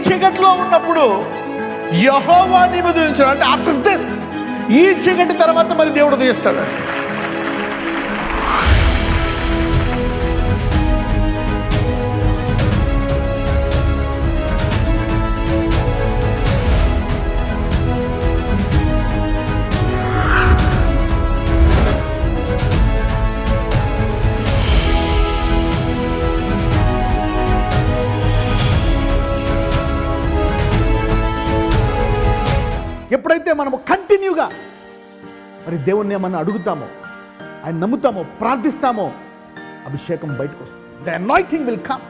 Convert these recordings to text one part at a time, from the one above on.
చీకటిలో ఉన్నప్పుడు యెహోవా నీ మీద ఉంచాడు అంటే ఆఫ్టర్ దిస్, ఈ చీకటి తర్వాత మరి దేవుడు ఉదయిస్తాడు. ఎప్పుడైతే మనము కంటిన్యూగా మరి దేవుణ్ణి ఏమన్నా అడుగుతామో, ఆయన నమ్ముతామో, ప్రార్థిస్తామో, అభిషేకం బయటకు వస్తుంది. The anointing will come.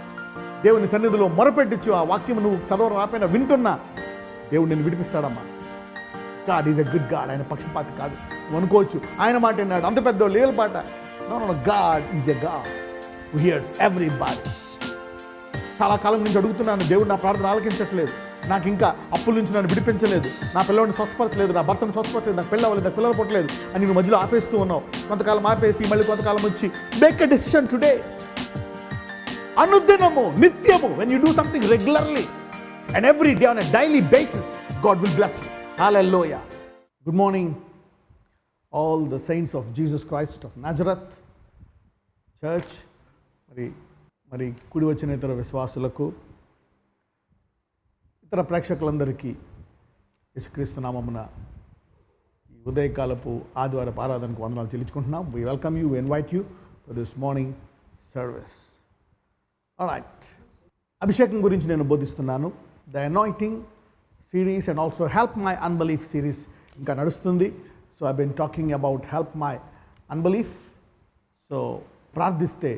దేవుని సన్నిధిలో మొరపెట్టించు, ఆ వాక్యం నువ్వు చదవ రాపోయినా వింటున్నా దేవుడు నిన్ను విడిపిస్తాడమ్మా. God is a good God. ఆయన పక్షపాతి కాదు. నువ్వు అనుకోవచ్చు ఆయన మాట విన్నాడు, అంత పెద్ద లేల పాట. No, god is a god who hears everybody. చాలా కాలం నుంచి అడుగుతున్నాను, దేవుడు నా ప్రార్థన ఆలకించట్లేదు, నాకు ఇంకా అప్పుల నుంచి నన్ను విడిపించలేదు, నా పిల్లవాడిని స్వస్థపరచలేదు, నా భర్తను స్వస్థపరచలేదు, నాకు పెళ్ళి అవ్వలేదు, నాకు పిల్లలు పుట్టలేదు అని నువ్వు మధ్యలో ఆపేస్తూ ఉన్నావు. కొంతకాలం ఆపేసి మళ్ళీ కొంతకాలం వచ్చి మేక్ ఎ డెసిషన్ టుడే. అనుదినము, నిత్యము, when you do something regularly and every day on a daily basis, God will bless you. Hallelujah. Good morning all the saints of Jesus Christ of Nazareth Church. మరి కుడి వచ్చిన ఇతర విశ్వాసులకు, ఇతర ప్రేక్షకులందరికీ యేసుక్రీస్తు నామమున ఈ ఉదయకాలపు ఆదివారపు ఆరాధనకు వందనాలు చెల్లించుకుంటున్నాం. We welcome you, we invite you for this morning service. All right. అభిషేకం గురించి నేను బోధిస్తున్నాను. The anointing series and also help my unbelief series ఇంకా నడుస్తుంది. So I been talking about help my unbelief. So ప్రార్థిస్తే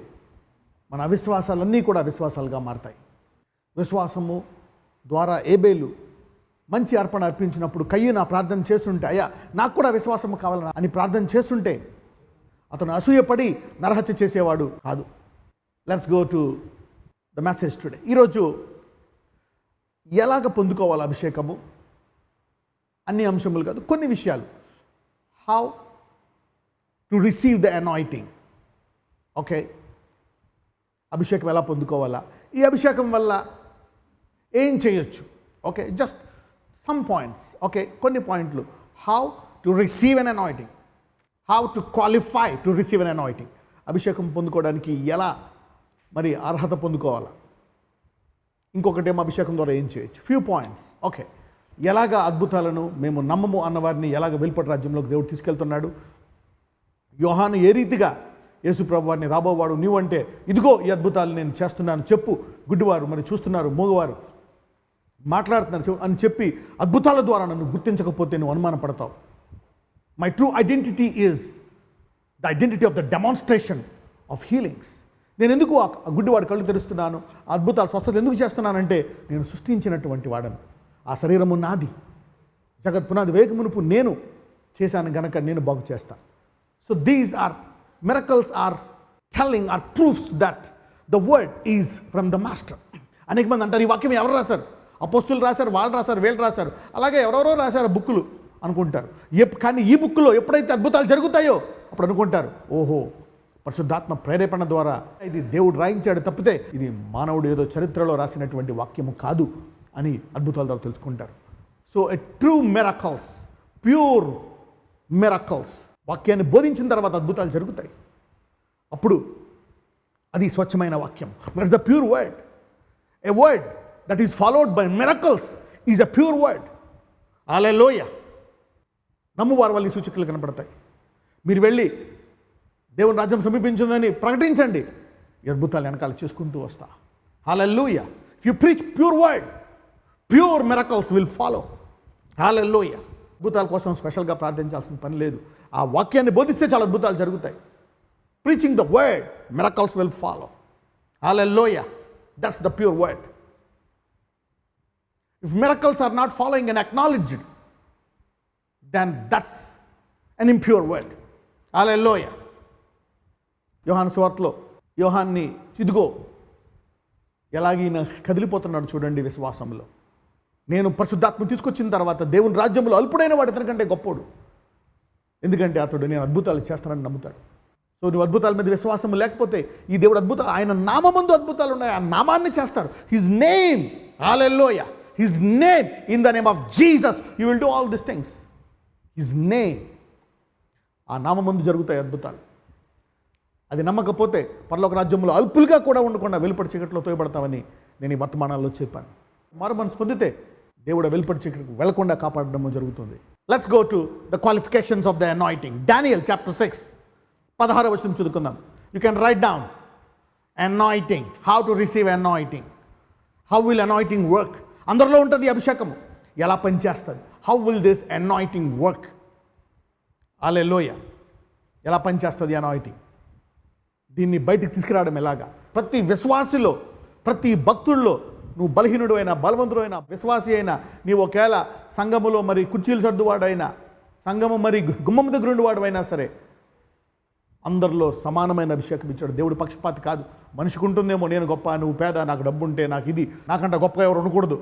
మన అవిశ్వాసాలన్నీ కూడా విశ్వాసాలుగా మారతాయి. విశ్వాసము ద్వారా ఏబేలు మంచి అర్పణ అర్పించినప్పుడు కయ్యూను ప్రార్థన చేస్తుంటే, అయ్యా నాకు కూడా విశ్వాసము కావాలని అని ప్రార్థన చేస్తుంటే అతను అసూయపడి నరహత్య చేసేవాడు కాదు. Let's go to the message today. ఈరోజు ఎలాగ పొందుకోవాలి అభిషేకము, అన్ని అంశములు కాదు, కొన్ని విషయాలు. How to receive the anointing. Okay, అభిషేకం ఎలా పొందుకోవాలా, ఈ అభిషేకం వల్ల ఏం చేయొచ్చు. Okay, just some points. Okay, కొన్ని పాయింట్లు. How to receive an anointing, how to qualify to receive an anointing. అభిషేకం పొందుకోవడానికి ఎలా మరి అర్హత పొందుకోవాలా, ఇంకొకటేమో అభిషేకం ద్వారా ఏం చేయొచ్చు. Few points. ఓకే, ఎలాగ అద్భుతాలను మేము నమ్మము అన్నవారిని ఎలాగ వెలుపటి రాజ్యంలోకి దేవుడు తీసుకెళ్తున్నాడు. యోహాను ఏ రీతిగా యేసుప్రభు వారిని రాబోవాడు నీవంటే ఇదిగో ఈ అద్భుతాలు నేను చేస్తున్నాను చెప్పు, గుడ్డివారు మరి చూస్తున్నారు, మూగవారు మాట్లాడుతున్నారు అని చెప్పి అద్భుతాల ద్వారా నన్ను గుర్తించకపోతే నువ్వు అనుమానపడతావు. My true identity is the identity of the demonstration of healings. నేను ఎందుకు ఆ గుడ్డివాడు కళ్ళు తెరుస్తున్నాను, అద్భుతాలు స్వస్థత ఎందుకు చేస్తున్నానంటే నేను సృష్టించినటువంటి వాడను, ఆ శరీరము నాది, జగత్ పునాది వేయక మునుపు నేను చేశాను గనక నేను బాగు చేస్తాను. So these are miracles are telling, are proofs that the word is from the master. అనేక మంది అంటారు ఈ వాక్యం ఎవరు రాశారు, అపోస్తులు రాశారు, వాళ్ళు రాశారు, వీళ్ళు రాశారు, అలాగే ఎవరెవరో రాశారు బుక్కులు అనుకుంటారు. కానీ ఈ బుక్కులో ఎప్పుడైతే అద్భుతాలు జరుగుతాయో అప్పుడు అనుకుంటారు, ఓహో పరిశుద్ధాత్మ ప్రేరేపణ ద్వారా ఇది దేవుడు రాయించాడు తప్పితే ఇది మానవుడు ఏదో చరిత్రలో రాసినటువంటి వాక్యము కాదు అని అద్భుతాల ద్వారా తెలుసుకుంటారు. So a true miracles, pure miracles, వాక్యాన్ని బోధించిన తర్వాత అద్భుతాలు జరుగుతాయి. అప్పుడు అది స్వచ్ఛమైన వాక్యం. That's the pure word. A word that is followed by miracles is a pure word. Hallelujah. నమ్మువారి వల్ల ఈ సూచకులు కనపడతాయి. మీరు వెళ్ళి దేవుని రాజ్యం సమీపించిందని ప్రకటించండి, ఈ అద్భుతాలు వెనకాల చేసుకుంటూ వస్తా. Hallelujah. If you preach pure word, pure miracles will follow. Hallelujah. అద్భుతాల కోసం స్పెషల్గా ప్రార్థించాల్సిన పని లేదు. ఆ వాక్యాన్ని బోధిస్తే చాలా అద్భుతాలు జరుగుతాయి. Preaching the word, miracles will follow. Hallelujah. That's the pure word. If miracles are not following and acknowledged, then that's an impure word. Hallelujah. యోహాను సువార్తలో యోహాన్ని ఇదిగో ఎలాగైనా కదిలిపోతున్నాడు చూడండి విశ్వాసంలో. నేను పరిశుద్ధాత్మ తీసుకొచ్చిన తర్వాత దేవుని రాజ్యంలో అల్పుడైన వాడు ఇతనికంటే గొప్పోడు, ఎందుకంటే అతడు నేను అద్భుతాలు చేస్తానని నమ్ముతాడు. సో నువ్వు అద్భుతాల మీద విశ్వాసం లేకపోతే ఈ దేవుడు అద్భుతాలు, ఆయన నామమందు అద్భుతాలు ఉన్నాయి, ఆ నామాన్ని చేస్తారు. His name, hallelujah, His name, in the name of Jesus, you will do all these things. His name. ఆ నామం ముందు జరుగుతాయి అద్భుతాలు. అది నమ్మకపోతే పరలోక రాజ్యంలో అల్పులుగా కూడా ఉండకుండా వెలుపడి చీకట్లో తోయబడతామని నేను ఈ వర్తమానాల్లో చెప్పాను. మారు మనసు పొందితే దేవుడు వెలుపడి చీకటికి వెళ్లకుండా కాపాడడం జరుగుతుంది. Let's go to the qualifications of the anointing. Daniel chapter 6 16వ వచనం చదువుకుందాం. You can write down anointing, how to receive anointing, how will anointing work. అందరిలో ఉంటుంది అభిషేకము, ఎలా పనిచేస్తుంది? How will this anointing work? Hallelujah. ఎలా పనిచేస్తుంది అనాయింటింగ్? దీన్ని బయటికి తీసుకురావడం ఎలాగా? ప్రతి విశ్వాసిలో, ప్రతి భక్తుల్లో, నువ్వు బలహీనుడు అయినా బలవంతుడు అయినా విశ్వాసి అయినా, నీవు ఒకవేళ సంఘములో మరి కుర్చీలు సర్దువాడైనా, సంఘము మరి గుమ్మం దగ్గర ఉండేవాడు అయినా సరే, అందరిలో సమానమైన అభిషేకం ఇచ్చాడు. దేవుడు పక్షపాతి కాదు. మనిషికి ఉంటుందేమో, నేను గొప్ప, నువ్వు పేద, నాకు డబ్బు ఉంటే నాకు ఇది, నాకంటే గొప్పగా ఎవరు ఉండకూడదు.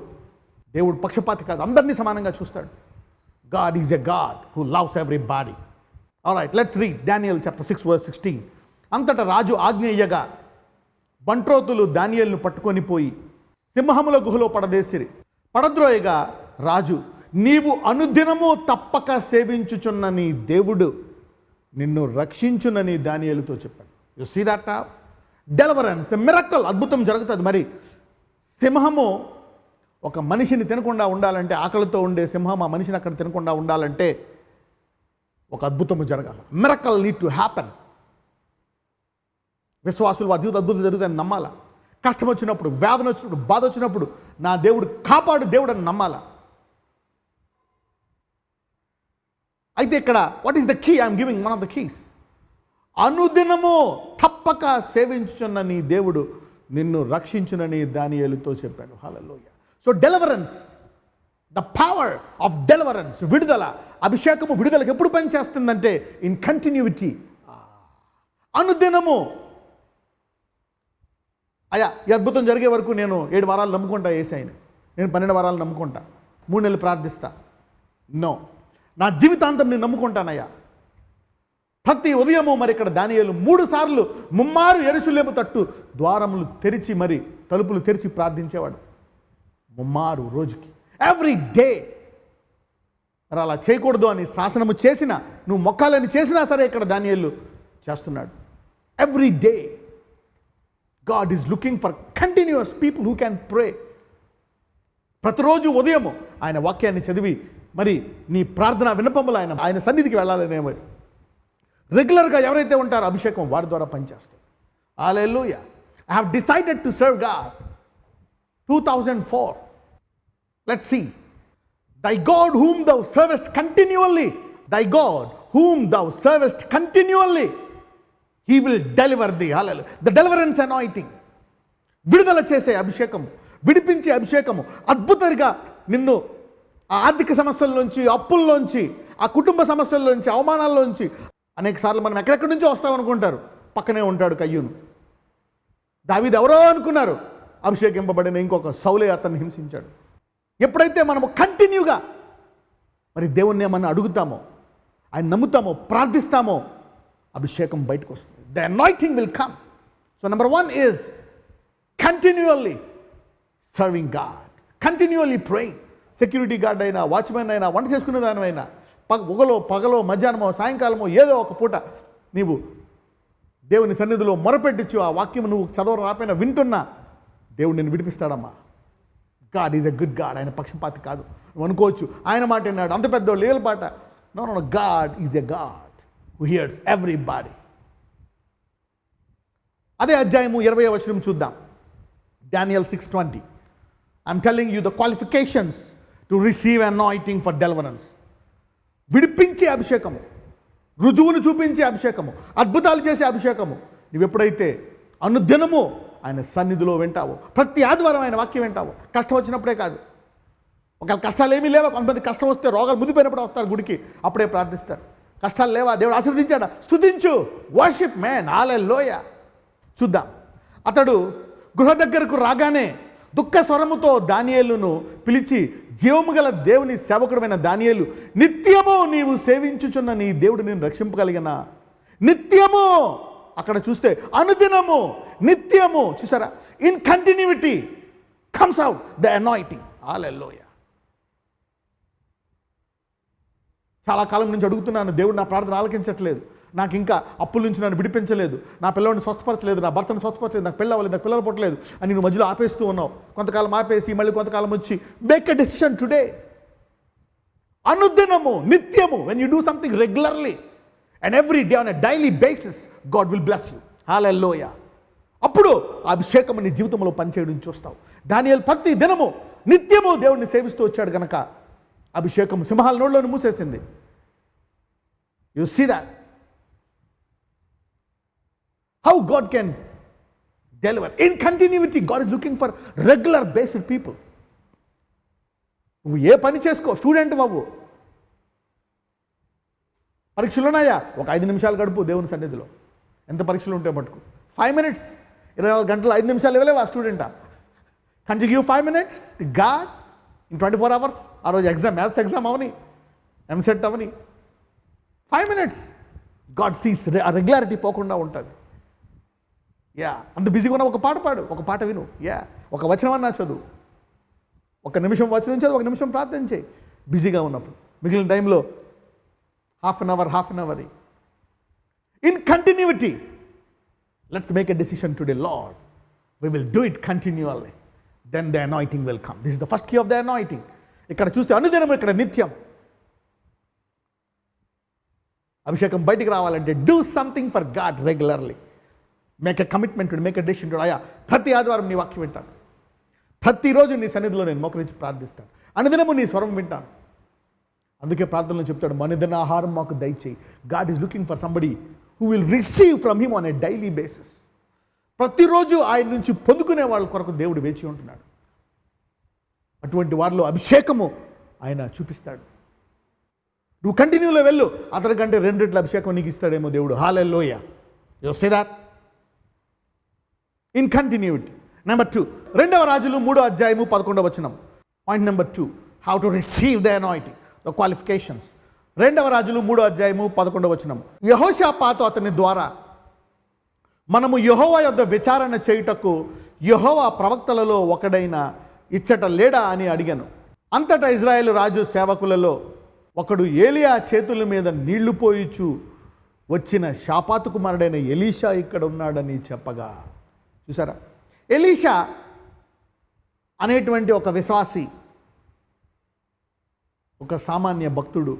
దేవుడు పక్షపాతి కాదు, అందరినీ సమానంగా చూస్తాడు. God is a God who loves everybody. All right, let's read Daniel chapter 6 verse 16. అంతటా రాజు ఆజ్ఞ ఇయ్యగా బంట్రోతులు దానియేలును పట్టుకొని పోయి సింహముల గుహలో పడదేసిరి. పడద్రోయగా రాజు, నీవు అనుదినము తప్పక సేవించుచున్న నీ దేవుడు నిన్ను రక్షించునని దానియేలుతో చెప్పాడు. You see that deliverance, miracle, అద్భుతం జరుగుతుంది. మరి సింహము ఒక మనిషిని తినకుండా ఉండాలంటే, ఆకలితో ఉండే సింహం ఆ మనిషిని అక్కడ తినకుండా ఉండాలంటే ఒక అద్భుతము జరగాలి. Miracle need to happen. విశ్వాసులు వారి జీవితం అద్భుతం జరుగుతుందని నమ్మాలా. కష్టం వచ్చినప్పుడు, వేదన వచ్చినప్పుడు, బాధ వచ్చినప్పుడు నా దేవుడు కాపాడు దేవుడు అని నమ్మాలా. అయితే ఇక్కడ what is the key? I'm giving one of the keys. అనుదినము తప్పక సేవించుచున్న నీ దేవుడు నిన్ను రక్షించునని దానియేలుతో చెప్పాను. Hallelujah. So deliverance, the power of deliverance, విడుదల, అభిషేకము విడుదలకు ఎప్పుడు పనిచేస్తుందంటే ఇన్ కంటిన్యూటీ, అనుదినము. అయ్యా, ఈ అద్భుతం జరిగే వరకు నేను 7 వారాలు నమ్ముకుంటా యేసయ్యని, నేను 12 వారాలు నమ్ముకుంటా, 3 నెలలు ప్రార్థిస్తా. నో, నా జీవితాంతం నేను నమ్ముకుంటానయ్యా. ప్రతి ఉదయము మరి ఇక్కడ దానియేలు 3 సార్లు ముమ్మారు యెరూషలేము తట్టు ద్వారములు తెరిచి, మరి తలుపులు తెరిచి ప్రార్థించేవాడు. ముమ్మారు రోజుకి, ఎవ్రీ డే. మరి అలా చేయకూడదు అని శాసనము చేసినా, నువ్వు మొక్కాలని చేసినా సరే ఇక్కడ దానియేలు చేస్తున్నాడు. Every day God is looking for continuous people who can pray. ప్రతిరోజు ఉదయము ఆయన వాక్యాన్ని చదివి మరి నీ ప్రార్థన విన్నపములు ఆయన సన్నిధికి వెళ్ళాలనే రెగ్యులర్గా ఎవరైతే ఉంటారో అభిషేకం వారి ద్వారా పనిచేస్తుంది. హల్లెలూయా. I have decided to serve God 2004. Let's see. Thy God whom thou servest continually, thy God whom thou servest continually, He will deliver thee. Hallelujah. The deliverance anointing. విడుదల చేసే అభిషేకము, విడిపించే అభిషేకము, అద్భుతంగా నిన్ను ఆ ఆర్థిక సమస్యల్లోంచి, అప్పుల్లోంచి, ఆ కుటుంబ సమస్యల్లోంచి, అవమానాల్లోంచి, అనేక సార్లు మనం ఎక్కడెక్కడి నుంచో వస్తామనుకుంటారు. పక్కనే ఉంటాడు కయ్యూను. దావీదు ఎవరో అనుకున్నారు, అభిషేకింపబడిన ఇంకొక సౌలే అతన్ని హింసించాడు. ఎప్పుడైతే మనము కంటిన్యూగా మరి దేవుణ్ణి ఏమన్నా అడుగుతామో, ఆయన నమ్ముతామో, ప్రార్థిస్తామో, అభిషేకం బయటకు వస్తుంది. The anointing will come. So number 1 is continually serving God, continually praying. Security guard అయినా, వాచ్మెన్ అయినా, వంట చేసుకునే దానివైనా, పగలో మధ్యాహ్నమో సాయంకాలమో ఏదో ఒక పూట నీవు దేవుని సన్నిధిలో మొరపెట్టించు. ఆ వాక్యం నువ్వు చదవడం రాపోయినా వింటున్నా దేవుడు నిన్ను విడిపిస్తాడమ్మా. God is a good God. ఆయన పక్షపాతి కాదు. నువ్వు అనుకోవచ్చు ఆయన మాట విన్నాడు, అంత పెద్దోళ్ళు లేల పాట. No no, god is a god who hears everybody. అదే అధ్యాయము 20వ వచనం చూద్దాం. Daniel 6:20. I'm telling you the qualifications to receive anointing for deliverance. విడిపించే అభిషేకము, రుజువును చూపించే అభిషేకము, అద్భుతాలు చేసే అభిషేకము నువ్వు ఎప్పుడైతే అనుదినము ఆయన సన్నిధిలో వింటావో, ప్రతి ఆదివారం ఆయన వాక్యం వింటావో, కష్టం వచ్చినప్పుడే కాదు. ఒకవేళ కష్టాలు ఏమీ లేవా, కొంతమంది కష్టం వస్తే రోగాలు ముదిపోయినప్పుడు వస్తారు గుడికి, అప్పుడే ప్రార్థిస్తారు. కష్టాలు లేవా, దేవుడు ఆశీర్వదించాడా, స్తుతించు, వర్షిప్ మ్యాన్. హల్లెలూయా. చూద్దాం. అతడు గృహ దగ్గరకు రాగానే దుఃఖ స్వరముతో దానియేలును పిలిచి, జీవము గల దేవుని సేవకుడైన దానియేలు, నిత్యము నీవు సేవించుచున్న నీ దేవుడు నేను రక్షింపగలిగిన. నిత్యము, అక్కడ చూస్తే అనుదినము, నిత్యము. చూసారా, in continuity comes out the anointing. Hallelujah. చాలా కాలం నుంచి అడుగుతున్నాను, దేవుడు నా ప్రార్థన ఆలకించట్లేదు, నాకు ఇంకా అప్పుల నుంచి నన్ను విడిపించలేదు, నా పిల్లవాడిని స్వస్థపరచలేదు, నా భర్తను స్వస్థపరచలేదు, నాకు పెళ్ళి అవ్వలేదు, నాకు పిల్లలు పుట్టలేదు అని నువ్వు మధ్యలో ఆపేస్తూ ఉన్నావు. కొంతకాలం ఆపేసి మళ్ళీ కొంతకాలం వచ్చి మేక్ ఎ డెసిషన్ టుడే. అనుదినము, నిత్యము, when you do something regularly and every day on a daily basis, God will bless you. Hallelujah. అప్పుడు ఆ అభిషేకం నీ జీవితంలో పనిచేయడం చూస్తావు. దానియేలు ప్రతి దినము నిత్యము దేవుడిని సేవిస్తూ వచ్చాడు కనుక అభిషేకం సింహాల నోళ్ళను మూసేసింది. You see that how God can deliver in continuity. God is looking for regular based people. నువ్వు ఏ పని చేసుకో, స్టూడెంట్ బాబు, పరీక్షలు ఉన్నాయా, ఒక 5 నిమిషాలు గడుపు దేవుని సన్నిధిలో. ఎంత పరీక్షలు ఉంటే మటుకు 5 minutes, 24 గంటలు 5 నిమిషాలు ఇవ్వలేవు ఆ స్టూడెంటా? Can't you give 5 minutes to God in 24 hours? ఆ రోజు ఎగ్జామ్, మ్యాథ్స్ ఎగ్జామ్ అవని, ఎంసెట్ అవని, 5 minutes. God sees ఆ రెగ్యులారిటీ పోకుండా ఉంటుంది. అంత బిజీగా ఉన్న ఒక పాట పాడు, ఒక పాట విను, ఒక వచనం అన్నా చదువు, 1 నిమిషం వచనం చదువు, 1 నిమిషం ప్రార్థన చేయి బిజీగా ఉన్నప్పుడు. మిగిలిన టైంలో half an hour in continuity. Let's make a decision today, Lord we will do it continually, then the anointing will come. This is the first key of the anointing. ఇక్కడ చూస్తే అనుదినం, ఇక్కడ నిత్యం. అభిషేకం బయటికి రావాలంటే do something for God regularly. Make a commitment, make a decision to. అయ్యా, ప్రతి ఆదివారం నీ వాక్యం వింటాను, ప్రతిరోజు నీ సన్నిధిలో నేను మోకరించి ప్రార్థిస్తాను, అనుదినము నీ స్వరం వింటాను. అందుకే ప్రార్థనలో చెప్తాడు, మనిదిన ఆహారం మాకు దయచేయి. God is looking for somebody who will receive from him on a daily basis. ప్రతిరోజు ఆయన నుంచి పొందుకునే వాళ్ళ కొరకు దేవుడు వేచి ఉంటున్నాడు. అటువంటి వారిలో అభిషేకము ఆయన చూపిస్తాడు. నువ్వు కంటిన్యూలో వెళ్ళు, అతనికంటే 2 రెట్ల అభిషేకం నీకు ఇస్తాడేమో దేవుడు. Hallelujah. You say that in continuity. Number 2, 2వ రాజులు 3వ అధ్యాయము 11వ వచనం. Point number 2, how to receive the anointing, the qualifications. 2వ రాజులు 3వ అధ్యాయము 11వ వచనం. యెహోషాపాతు అతని ద్వారా మనము యెహోవా యొద్ద విచారణ చేయుటకు యెహోవా ప్రవక్తలలో ఒకడైన ఇచ్చట లేడా అని అడిగాను. అంతటా ఇజ్రాయేలు రాజు సేవకులలో ఒకడు ఏలియా చేతుల మీద నీళ్లు పోయిచు వచ్చిన షాపాతు కుమారుడైన ఎలీషా ఇక్కడ ఉన్నాడని చెప్పగా. చూసారా, ఎలీషా అనేటువంటి ఒక విశ్వాసి, ఒక సామాన్య భక్తుడు,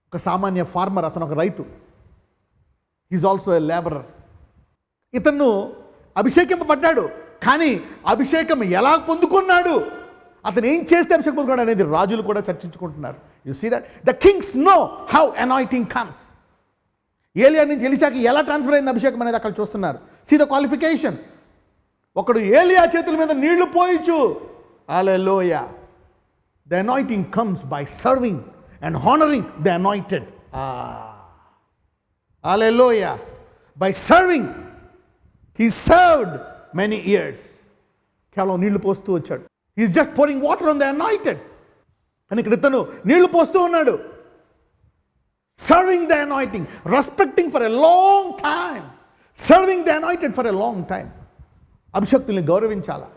ఒక సామాన్య ఫార్మర్. అతను ఒక రైతు. Is also a labourer. ఇతను అభిషేకింపబడ్డాడు, కానీ అభిషేకం ఎలా పొందుకున్నాడు, అతను ఏం చేస్తే అభిషేకం పొందుకున్నాడు అనేది రాజులు కూడా చర్చించుకుంటున్నారు. You see that the kings know how anointing comes. ఏలియా నుంచి ఎలీషాకి ఎలా ట్రాన్స్ఫర్ అయింది అభిషేకం అనేది అక్కడ చూస్తున్నారు. See the qualification. ఒకడు ఏలియా చేతుల మీద నీళ్లు పోయిచు. Hallelujah. The anointing comes by serving and honouring the anointed. Hallelujah. By serving. He served many years. కేవలం నీళ్లు పోస్తూ వచ్చాడు. He's just pouring water on the anointed. అని ఇక్కడ ఇతను నీళ్లు పోస్తూ ఉన్నాడు. Serving the anointing, respecting for a long time, serving the anointed for a long time. అభిషక్తుల్ని గౌరవించాలా,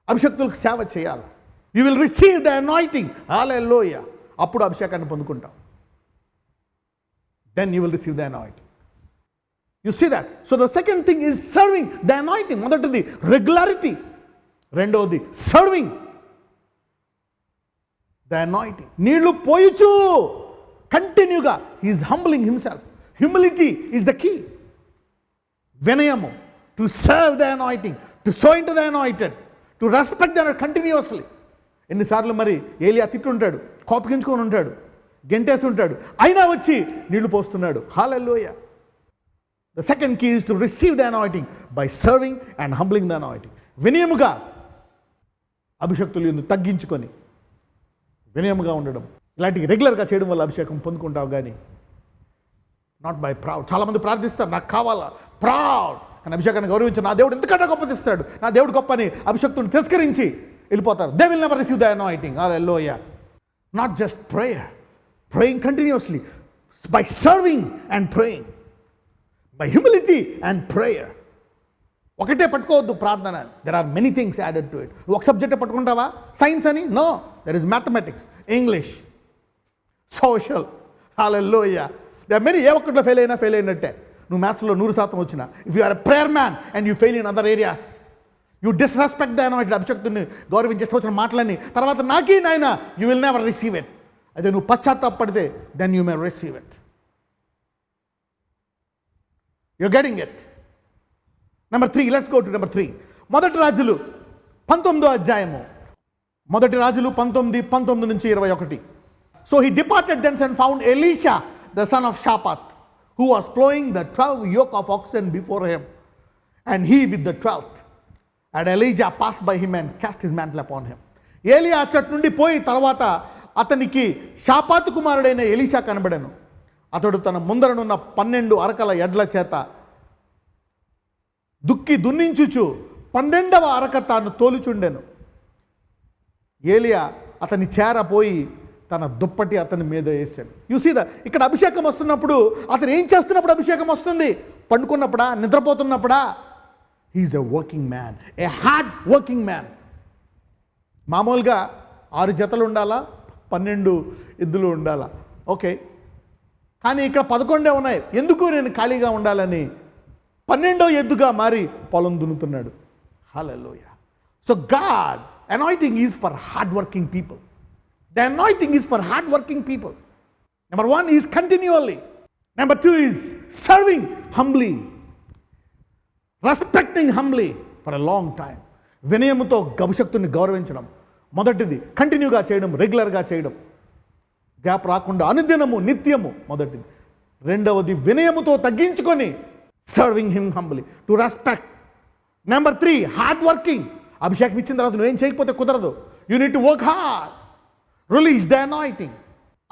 అభిషక్తులకు సేవ చేయాలా. You will receive the anointing. Hallelujah. అప్పుడు అభిషేకాన్ని పొందుకుంటాం. Then you will receive the anointing. You see that? So the second thing is serving the anointing. మొదటిది regularity, రెండవది serving the anointing. నీళ్లు పోయిచు కంటిన్యూగా he's humbling himself. Humility is the key. వినయము, to serve the anointing, to sow into the anointed, to respect the continuously. ఎన్నిసార్లు మరి ఏలియా తిట్టుంటాడు, కోపగించుకొని ఉంటాడు, గెంటేసి ఉంటాడు, అయినా వచ్చి నీళ్లు పోస్తున్నాడు. Hallelujah. The second key is to receive the anointing by serving and humbling the anointing. వినయముగా అభిషక్తులు ఎందుకు తగ్గించుకొని వినయముగా ఉండడం, ఇలాంటివి రెగ్యులర్గా చేయడం వల్ల అభిషేకం పొందుకుంటావు. కానీ నాట్ బై ప్రౌడ్. చాలామంది ప్రార్థిస్తారు, నాకు కావాలా, ప్రౌడ్. కానీ అభిషేకాన్ని గౌరవించి నా దేవుడు ఎందుకంటే గొప్పదిస్తాడు, నా దేవుడు గొప్ప అని అభిషక్తుని తిరస్కరించి వెళ్ళిపోతారు. They will never receive the anointing. Hallelujah. Not just prayer, praying continuously, by serving and praying, by humility and prayer. ఒకటే పట్టుకోవద్దు ప్రార్థన. There are many things added to it. ఒక సబ్జెక్టే పట్టుకుంటావా సైన్స్ అని? No, there is mathematics, English, social. Hallelujah. They are many. ఏ ఒక్కట్లో fail అయినట్టే. నువ్వు మ్యాథ్స్లో 100% వచ్చినా, if you are a prayer man and you fail in other areas, you disrespect the anointed, అభిషక్తుని గౌరవించేస్తూ వచ్చిన మాటలన్నీ తర్వాత నాకీ నాయన, you will never receive it. అయితే నువ్వు పశ్చాత్తాపడితే then you may receive it. You getting it? Number 3, let's go to number 3. మొదటి రాజులు 19వ అధ్యాయము. మొదటి రాజులు 19 నుంచి 21. So he departed thence and found Elisha the son of Shaphat, who was plowing the 12 yoke of oxen before him, and he with the 12th. And Elijah passed by him and cast his mantle upon him. ఏలియా అచ్చటి నుండి పోయి తర్వాత అతనికి షాపాతు కుమారుడైన Elisha కనబడెను. అతడు తన ముందరనున్న 12 అరకల ఎడ్ల చేత దున్నించుచు 12వ అరక తాను తోలుచుండెను. ఏలియా అతని చేరపోయి తన దుప్పటి అతని మీద వేశాడు. యూసీదా, ఇక్కడ అభిషేకం వస్తున్నప్పుడు అతను ఏం చేస్తున్నప్పుడు అభిషేకం వస్తుంది? పండుకున్నప్పుడా, నిద్రపోతున్నప్పుడా? He is a working man, a hard working man. మామూలుగా 6 జతలు ఉండాలా, 12 ఎద్దులు ఉండాలా? ఓకే, కానీ ఇక్కడ 11 ఉన్నాయి. ఎందుకు? నేను ఖాళీగా ఉండాలని 12వ ఎద్దుగా మారి పొలం దున్నుతున్నాడు. Hallelujah. So God anointing is for hard working people. The anointing is for hard working people. Number 1 is continually. Number 2 is serving humbly, respecting humbly for a long time. వినయముతో అభిషక్తుని గౌరవించడం మొదటిది. కంటిన్యూగా చేయడం, రెగ్యులర్గా చేయడం, గ్యాప్ రాకుండా అనుదినము నిత్యము మొదటిది. రెండవది వినయముతో తగ్గించుకొని serving him humbly, to respect. Number 3 hard working. అభిషేకం ఇచ్చిన తర్వాత నువ్వేం చేయకపోతే కుదరదు. You need to work hard, release the anointing.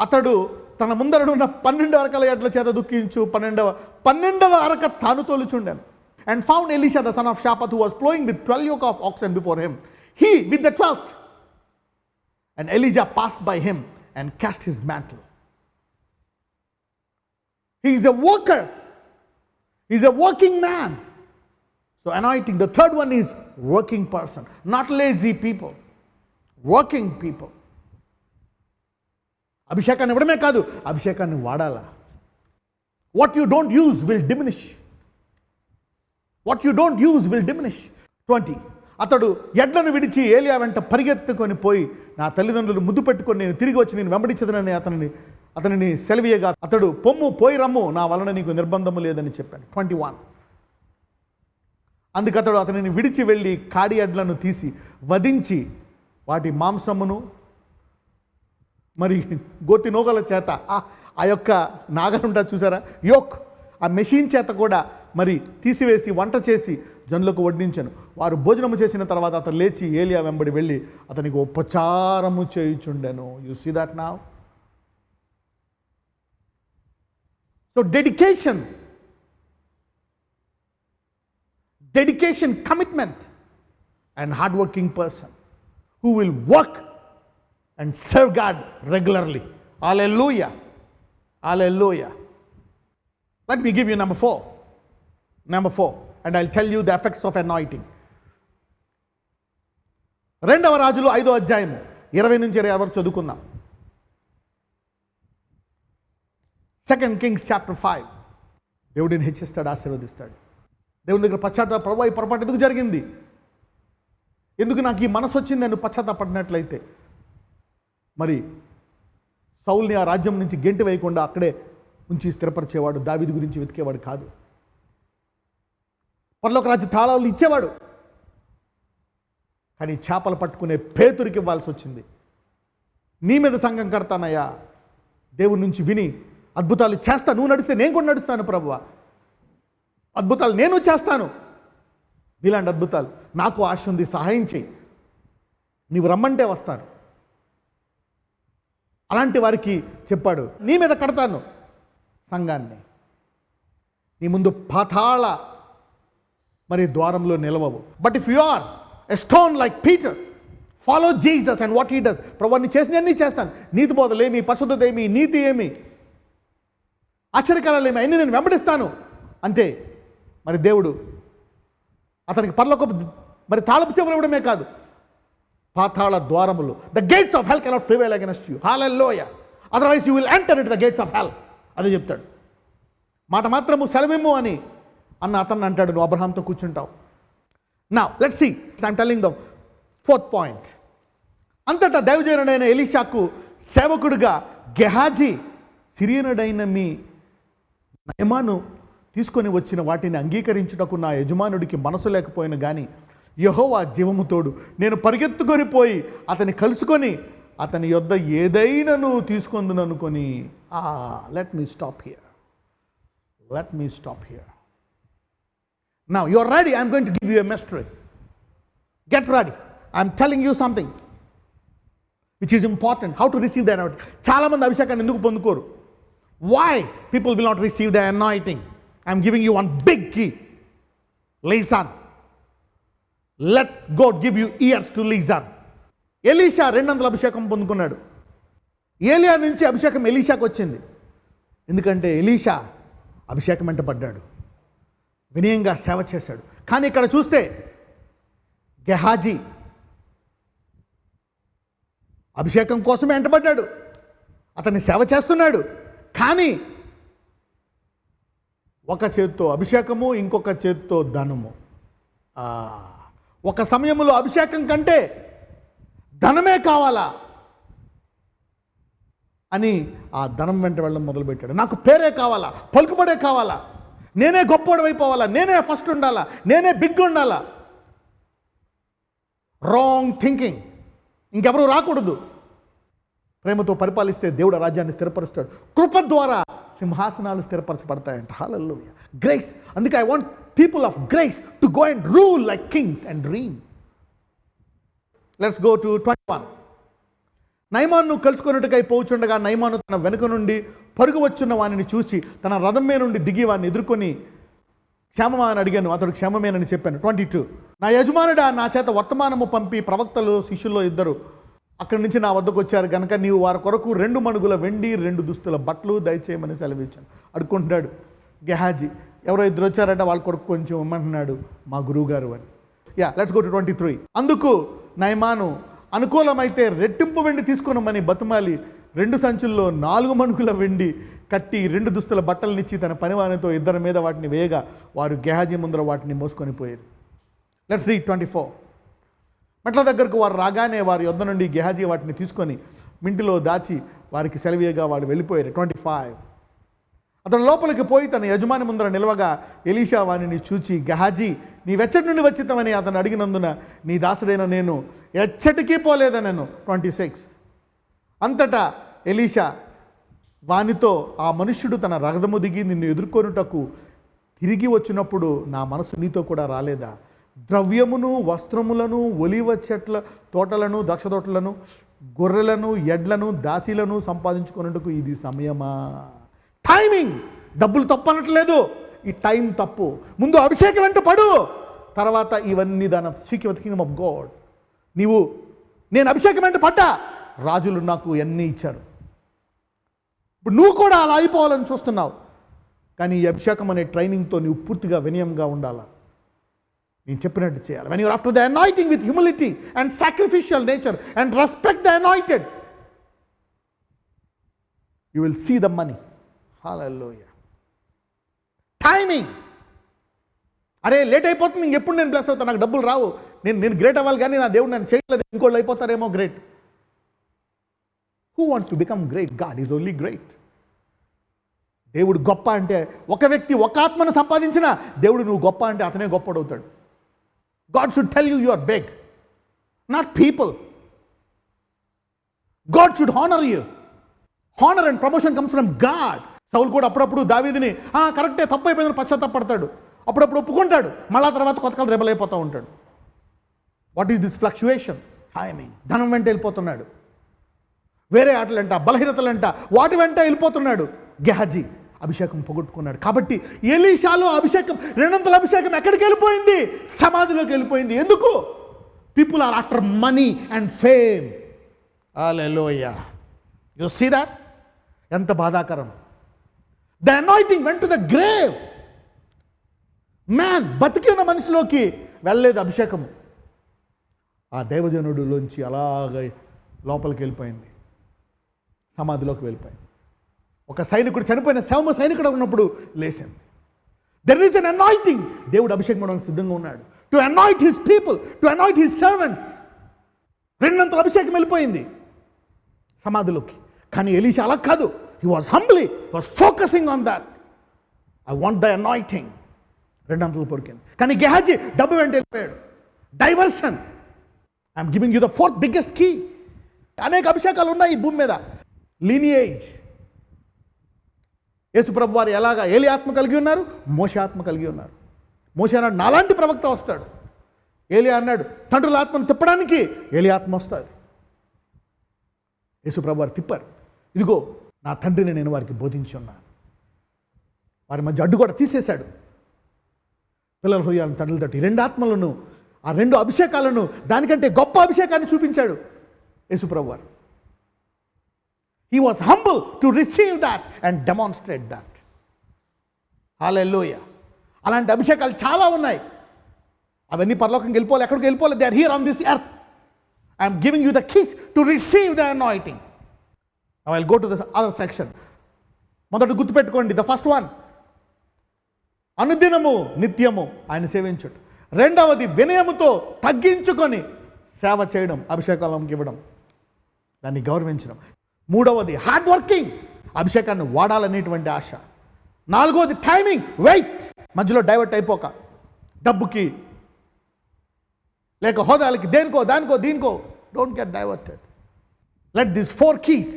అతడు తన ముందరనున్న 12 అరకల ఎడ్ల చేత దుఃఖించు 12వ అరక తాను తోలుచుండాను. And found Elisha the son of Shaphat, who was ploughing with 12 yoke of oxen before him, he with the 12th. And Elijah passed by him and cast his mantle. He is a worker. He is a working man. So anointing. The third one is working person, not lazy people, working people. అభిషేకాన్ని ఇవ్వడమే కాదు, అభిషేకాన్ని వాడాలా. What you don't use will diminish. What you don't use will diminish. 20. అతడు ఎడ్లను విడిచి ఏలియా వెంట పరిగెత్తుకొని పోయి, నా తల్లిదండ్రులు ముద్దు పెట్టుకొని నేను తిరిగి వచ్చి నేను వెంబడించదనని అతనిని సెలవీయగా, అతడు పొమ్ము పోయి రమ్ము, నా వలన నీకు నిర్బంధము లేదని చెప్పాను. 21. అందుకతడు అతనిని విడిచి వెళ్ళి కాడి ఎడ్లను తీసి వధించి వాటి మాంసమును మరి గోతి నోగల చేత ఆ యొక్క నాగలు ఉంటుంది చూసారా, యోక్, ఆ మెషిన్ చేత కూడా మరి తీసివేసి వంట చేసి జనులకు వడ్డించాను. వారు భోజనము చేసిన తర్వాత అతను లేచి ఏలియా వెంబడి వెళ్ళి అతనికి ఉపచారము చేయుచుండెను. You see that now. So dedication, commitment, and hardworking person who will work and serve God regularly. Hallelujah. Hallelujah. Let me give you number 4. Number 4, and I'll tell you the effects of anointing. రెండవ రాజులు 5వ అధ్యాయము 20 నుంచి 26 వరకు చదువుకుందాం. 2 Kings chapter 5. దేవుడిని హెచ్చిస్తాడు, ఆశీర్వదిస్తాడు. దేవుని దగ్గర పశ్చాత్తాప, ప్రభువా ఈ పొరపాటు ఎందుకు జరిగింది, ఎందుకు నాకు ఈ మనసు వచ్చింది అని పశ్చాత్తాపడినట్లయితే మరి సౌల్ని ఆ రాజ్యం నుంచి గెంటి వేయకుండా అక్కడే ఉంచి స్థిరపరిచేవాడు, దావీదు గురించి వెతికేవాడు కాదు. పరలోక రాజ్య తాళాలు ఇచ్చేవాడు, కానీ చేపలు పట్టుకునే పేతురికి ఇవ్వాల్సి వచ్చింది. నీ మీద సంఘం కడతానయ్యా, దేవుని నుంచి విని అద్భుతాలు చేస్తా, నువ్వు నడిస్తే నేను కూడా నడుస్తాను ప్రభువా, అద్భుతాలు నేను చేస్తాను, నీలాంటి అద్భుతాలు నాకు ఆశ ఉంది, సహాయం చేయి, నీవు రమ్మంటే వస్తాను. అలాంటి వారికి చెప్పాడు, నీ మీద కడతాను సంఘాన్ని, నీ ముందు పాతాళ మరి ద్వారంలో నిలవవు. But if you are a stone like Peter, follow Jesus and what he does, ప్రభువాన్ని చేసినవన్నీ చేస్తాను, నీతి బోధలేమి, పరిశుద్ధత ఏమి, నీతి ఏమి, ఆశ్చర్యకారాలు ఏమి, అన్నీ నేను వెంబడిస్తాను అంటే మరి దేవుడు అతనికి పరలోకపు మరి తాళపు చెవులు ఇవ్వడమే కాదు, పాతాళ ద్వారములు, the gates of hell cannot prevail against you, hallelujah, otherwise you will enter into the gates of hell. అదే చెప్తాడు. మాట మాత్రము సెలవిమ్ము అని అతన్ని అంటాడు, నువ్వు అబ్రహాంతో కూర్చుంటావు. Now let's see, I'm telling the fourth point. అంతటా దైవజనుడైన ఎలీషాకు సేవకుడుగా గెహాజీ, సిరియనుడైన మీ నయమాను తీసుకొని వచ్చిన వాటిని అంగీకరించుటకు నా యజమానుడికి మనసు లేకపోయిన కానీ యెహోవా జీవము తోడు, నేను పరిగెత్తుకొని పోయి అతన్ని కలుసుకొని అతని యొద్ద ఏదైనాను తీసుకొందును అనుకొని. Let me stop here. Now you are ready, I'm going to give you a mystery. Get ready, I'm telling you something which is important. How to receive the anointing. చాలామంది అభిషేకాన్ని ఎందుకు పొందుకోరు? Why people will not receive the anointing? I'm giving you one big key. Listen, let God give you ears to listen. Elisha 200 అభిషేకం పొందుకున్నాడు. ఏలియా నుంచి అభిషేకం ఎలీషాకు వచ్చింది. ఎందుకంటే ఎలీషా అభిషేకం వెంట పడ్డాడు, వినయంగా సేవ చేశాడు. కానీ ఇక్కడ చూస్తే గెహాజీ అభిషేకం కోసమే వెంటబడ్డాడు, అతన్ని సేవ చేస్తున్నాడు. కానీ ఒక చేత్తో అభిషేకము, ఇంకొక చేత్తో ధనము. ఒక సమయంలో అభిషేకం కంటే ధనమే కావాలా అని ఆ ధనం వెంట వెళ్ళడం మొదలుపెట్టాడు. నాకు పేరే కావాలా, పలుకుబడే కావాలా, నేనే గొప్పవాడైపోవాలా, నేనే ఫస్ట్ ఉండాలా, నేనే బిగ్ ఉండాలా. Wrong thinking. ఇంకెవరూ రాకూడదు. ప్రేమతో పరిపాలిస్తే దేవుడు రాజ్యాన్ని స్థిరపరుస్తాడు. కృప ద్వారా సింహాసనాలు స్థిరపరచబడతాయంట. హల్లెలూయా. గ్రేస్. అందుకే I want people of grace to go and rule like Kings and dream. Let's go to 21. నయమాను కలుసుకొనుటకై పోచుండగా నయమాను తన వెనుక నుండి పరుగు వచ్చున్న వానిని చూసి తన రథం మీద నుండి దిగి వాడిని ఎదుర్కొని క్షేమమా అని అడిగాను. అతడు క్షేమమేనని చెప్పాను. 22. నా యజమానుడా, నా చేత వర్తమానము పంపి ప్రవక్తలు శిష్యుల్లో 2 అక్కడి నుంచి నా వద్దకు వచ్చారు కనుక నీవు వారి కొరకు 2 మణుగుల వెండి 2 దుస్తుల బట్టలు దయచేయమని సెలవిచ్చాను. అడుక్కుంటున్నాడు గెహాజీ. ఎవరో 2 వచ్చారంటే వాళ్ళ కొరకు కొంచెం ఇమ్మంటున్నాడు మా గురువు గారు అని. Let's go to 23. అందుకు నయమాను అనుకూలమైతే రెట్టింపు వెండి తీసుకున్నామని బతుమాలి 2 సంచుల్లో 4 మణుగుల వెండి కట్టి 2 దుస్తుల బట్టలనిచ్చి తన పనివానితో 2 మీద వాటిని వేయగా వారు గెహాజీ ముందర వాటిని మోసుకొని పోయారు. Let's read 24. మెట్ల దగ్గరకు వారు రాగానే వారి యొద్ద నుండి గెహాజీ వాటిని తీసుకొని మింటిలో దాచి వారికి సెలవీయగా వాడు వెళ్ళిపోయారు. 25. అతను లోపలికి పోయి తన యజమాని ముందర నిలవగా ఎలీషా వానిని చూచి, గెహాజీ నీవెచ్చటి నుండి వచ్చితామని అతను అడిగినందున నీ దాసుడైన నేను ఎచ్చటికీ పోలేదనెను. 26. అంతటా ఎలీషా వానితో, ఆ మనుష్యుడు తన రథము దిగి నిన్ను ఎదుర్కొనుటకు తిరిగి వచ్చినప్పుడు నా మనసు నీతో కూడా రాలేదా? ద్రవ్యమును, వస్త్రములను, ఒలివ చెట్ల తోటలను, ద్రాక్ష తోటలను, గొర్రెలను, ఎడ్లను, దాసీలను సంపాదించుకున్నట్టుకు ఇది సమయమా? టైమింగ్. డబ్బులు తప్పు అనట్లేదు, ఈ టైం తప్పు. ముందు అభిషేకం వెంట పడు, తర్వాత ఇవన్నీ దాని seek the Kingdom of God. నేను అభిషేకం వెంట పడ్డా, రాజులు నాకు ఎన్ని ఇచ్చారు. ఇప్పుడు నువ్వు కూడా అలా అయిపోవాలని చూస్తున్నావు. కానీ ఈ అభిషేకం అనే ట్రైనింగ్తో నువ్వు పూర్తిగా వినయంగా ఉండాలా. నేను చెప్పినట్టు చేయాలి. When you're after the anointing with humility and sacrificial nature and respect the anointed, you will see the money. Hallelujah. Timing. అరే లేట్ అయిపోతుంది, ఇంకెప్పుడు నేను బ్లెస్ అవుతాను, నాకు డబ్బులు రావు, నేను గ్రేట్ అవ్వాలి కానీ నా దేవుడు నన్ను చేయలేదు, ఇంకోళ్ళు అయిపోతారేమో great. Who wants to become great? God is only great. దేవుడు గొప్ప అంటే ఒక వ్యక్తి ఒక ఆత్మను సంపాదించినా దేవుడు నువ్వు గొప్ప అంటే అతనే గొప్పడవుతాడు. God should tell you you are big, not people. God should honor you. Honor and promotion comes from God. సౌలు కూడా అప్పుడప్పుడు దావీదుని కరెక్టే తప్పు అయిపోయిందని పశ్చాత్తాపడతాడు, అప్పుడప్పుడు ఒప్పుకుంటాడు, మళ్ళా తర్వాత కొత్తకాలు రెబల్ అయిపోతూ ఉంటాడు. What is this fluctuation? Timing. ధనం వెంట వెళ్ళిపోతున్నాడు, వేరే ఆటలంట, బలహీనతలంట, వాటి వెంట వెళ్ళిపోతున్నాడు. గెహాజీ అభిషేకం పోగొట్టుకున్నాడు. కాబట్టి ఎలీషాలో అభిషేకం, 200 అభిషేకం ఎక్కడికి వెళ్ళిపోయింది? సమాధిలోకి వెళ్ళిపోయింది. ఎందుకు? People are after money and fame. హల్లెలూయా. You see that? ఎంత బాధాకరం. The anointing went to the grave. Man, బతికి ఉన్న మనిషిలోకి వెళ్ళలేదు అభిషేకము. ఆ దైవజనుడిలోంచి అలాగ లోపలికి వెళ్ళిపోయింది, సమాధిలోకి వెళ్ళిపోయింది. ఒక సైనికుడు చనిపోయిన సైనికుడు ఉన్నప్పుడు లేచింది. There is an anointing. దేవుడు అభిషేకం చేయడానికి సిద్ధంగా ఉన్నాడు. To anoint his people, to anoint his servants. రెండంతల అభిషేకం వెళ్ళిపోయింది సమాధిలోకి. కానీ ఎలీషా అలా కాదు. He was humbly, was focusing on that. I want the anointing. రెండంతలు పొరికింది. కానీ గెహాజీ డబ్బు వెంట వెళ్ళిపోయాడు. Diversion. I'm giving you the fourth biggest key. అనేక అభిషేకాలు ఉన్నాయి ఈ భూమి మీద. లీనియేజ్. యేసుప్రభు వారు ఎలాగా ఏలి ఆత్మ కలిగి ఉన్నారు, మోషే ఆత్మ కలిగి ఉన్నారు. మోషే అన్నాడు నాలాంటి ప్రవక్త వస్తాడు. ఏలి అన్నాడు తండ్రుల ఆత్మను తిప్పడానికి ఏలి ఆత్మ వస్తుంది. యేసుప్రభు వారు తిప్పారు. ఇదిగో నా తండ్రిని నేను వారికి బోధించి ఉన్నాను. వారి మధ్య అడ్డు కూడా తీసేశాడు. పిల్లల హృదయాలను తండ్రులు తట్టి రెండు ఆత్మలను, ఆ రెండు అభిషేకాలను, దానికంటే గొప్ప అభిషేకాన్ని చూపించాడు యేసుప్రభు వారు. He was humble to receive that and demonstrate that. Hallelujah. అలాంటి అభిషేకాలు చాలా ఉన్నాయి. అవన్నీ పరలోకంకి వెళ్ళిపోవాలి, ఎక్కడికి వెళ్ళిపోవాలి. They are here on this earth. I am giving you the keys to receive the anointing. Now I'll go to the other section. మొదట గుర్తుపెట్టుకోండి, the first one, అనుదినము నిత్యము ఆయన సేవించుట. రెండవది వినయముతో తగ్గించుకొని సేవ చేయడం, అభిషేకాలకు ఇవ్వడం, దాన్ని గౌరవించడం. మూడవది హార్డ్ వర్కింగ్, అభిషేకాన్ని వాడాలనేటువంటి ఆశ. నాలుగవది టైమింగ్, వెయిట్, మధ్యలో డైవర్ట్ అయిపోక డబ్బుకి లేక హోదాలకి, దేనికో దానికో దీనికో. Don't get diverted. Let this 4 keys,